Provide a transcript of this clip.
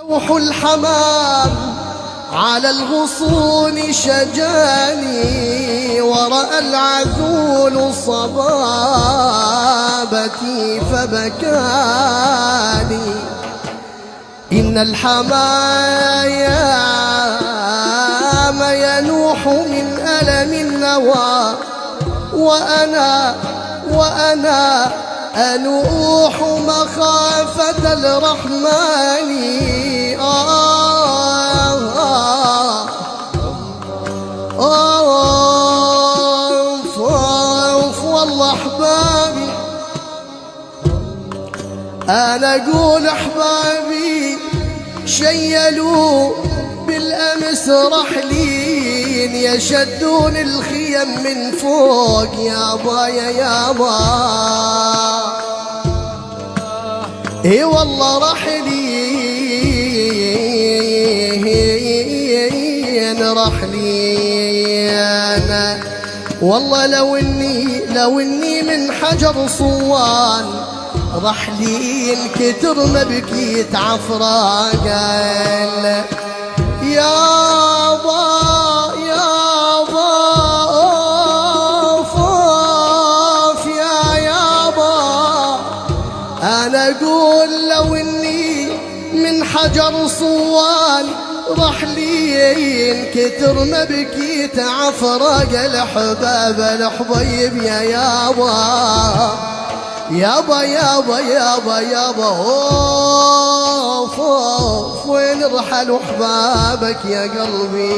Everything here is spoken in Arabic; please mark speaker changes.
Speaker 1: لوح الحمام على الغصون شجاني، ورأى العذول صبابتي فبكاني. إن الحمايا ما ينوح من ألم النوى، وأنا أنوح مخافة الرحمن. والله أحبابي، أنا أقول أحبابي شيلوا بالأمس رحلين، يشدون الخيم من فوق يابا يا يابا. اي والله رحلين والله لو اني من حجر صوان، رحلين كتر ما بكيت عفراقل. يابا اوف يا يابا، انا اقول لو اني من حجر صوان، رحلين كتر ما بكيت عفراقل. احباب الحبيب يا يابا يابا يابا يابا يابا. اوف وين رحلوا احبابك يا قلبي؟